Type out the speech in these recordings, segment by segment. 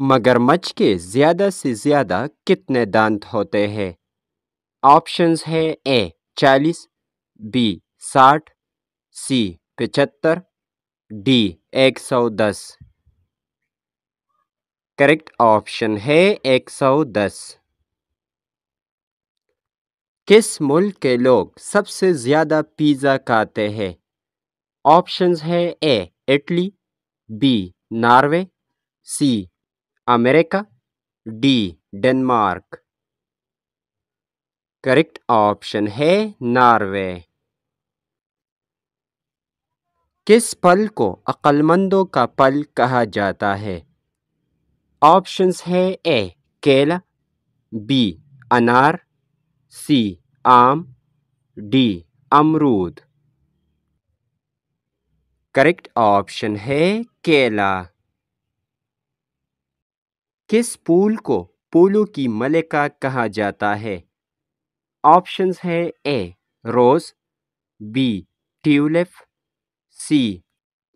मगरमच्छ के ज्यादा से ज्यादा कितने दांत होते हैं? ऑप्शंस है ए 40, बी 60, सी 75, डी 110। करेक्ट ऑप्शन है 110। किस मुल्क के लोग सबसे ज्यादा पिज़्ज़ा खाते हैं? ऑप्शंस है A Italy, B Norway, C America, D Denmark. Correct option है नॉर्वे। किस फल को अक्लमंदों का फल कहा जाता है? ऑप्शंस है ए केला, बी अनार, सी आम, डी अमरूद। करेक्ट ऑप्शन है केला। किस फूल को फूलों की मलिका कहा जाता है? ऑप्शंस है A rose, B tulip, C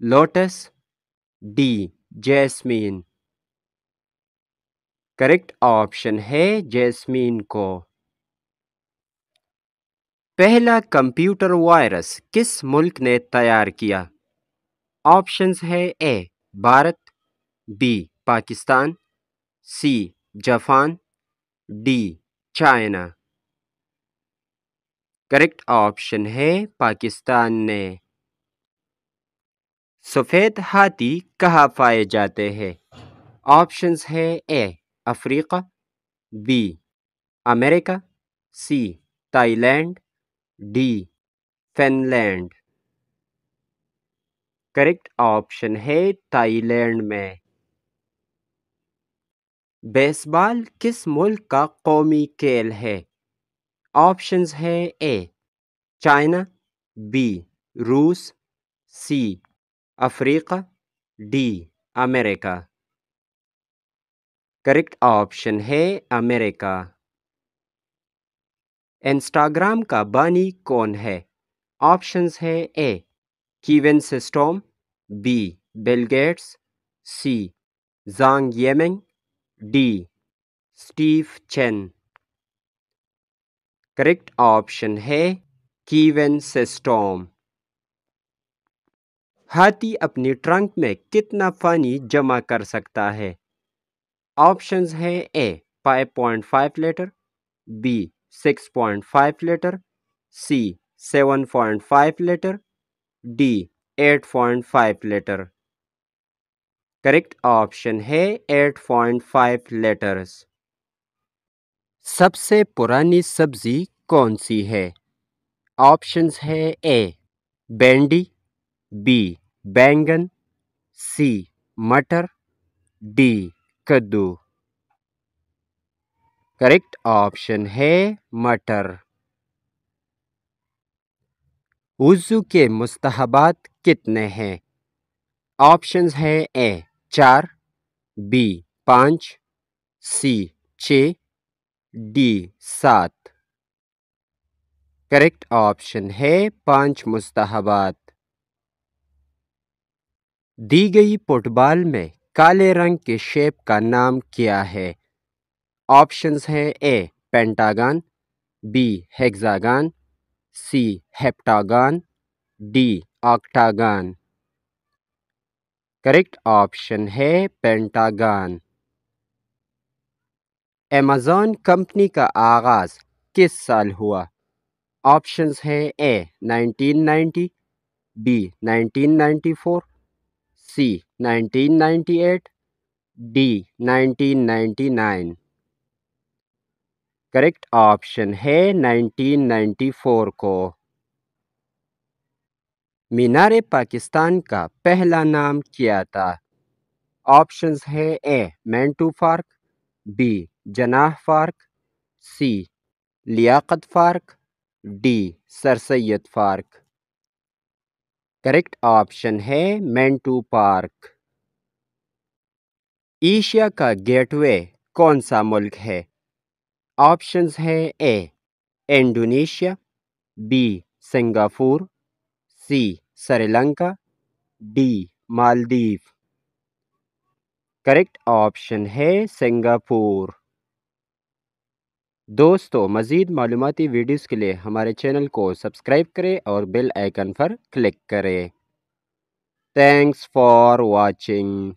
lotus, D jasmine. Correct option है जैस्मीन को। पहला कंप्यूटर वायरस किस मुल्क ने तैयार किया? ऑप्शंस है A Bharat, B Pakistan, C Japan, D China. Correct option है पाकिस्तान ने। सफ़ेद हाथी कहाँ पाए जाते हैं? ऑप्शंस है A Africa, B America, C Thailand, D Finland. Correct option है थाईलैंड में। बेसबॉल किस मुल्क का कौमी खेल है? ऑप्शंस है ए चाइना, बी रूस, C Africa, D America. Correct option है अमेरिका। इंस्टाग्राम का बानी कौन है? ऑप्शंस है A Kevin Systrom, B Bill Gates, C Zhang Yiming, D Steve Chen. Correct option है कीवन सिस्टोम। हाथी अपनी ट्रंक में कितना पानी जमा कर सकता है? ऑप्शंस है ए 5.5 लीटर, बी 6.5 लीटर, सी 7.5 litre, D 8.5 litre. Correct option है 8.5 लीटर्स। सबसे पुरानी सब्जी कौन सी है? ऑप्शंस है ए भिंडी, बी बैंगन, सी मटर, डी कद्दू। करेक्ट ऑप्शन है मटर। वुज़ू के मुस्तहबात कितने हैं? ऑप्शंस है ए 4, बी 5, सी 6, डी 7। करेक्ट ऑप्शन है 5 मुस्तहबात। दी गई फुटबॉल में काले रंग के शेप का नाम क्या है? ऑप्शंस है A pentagon, B hexagon, C heptagon, D octagon. Correct option है पेंटागन। अमेज़न कंपनी का आगाज किस साल हुआ? ऑप्शंस है A 1990, B 1994, C 1998, D 1999। Correct option है 1994 को। मीनार पाकिस्तान का पहला नाम क्या था? ऑप्शंस है A Minto park, B Jinnah park, C Liaquat park, D sir Syed park. Correct option है मेंटू पार्क। एशिया का गेटवे कौन सा मुल्क है? ऑप्शंस है A Indonesia, B Singapore, C Sri Lanka, D Maldives. Correct option ہے سنگاپور۔ دوستو مزید معلوماتی ویڈیوز کے لیے ہمارے چینل کو سبسکرائب کریں اور بیل آئیکن پر کلک کریں۔ Thanks for watching.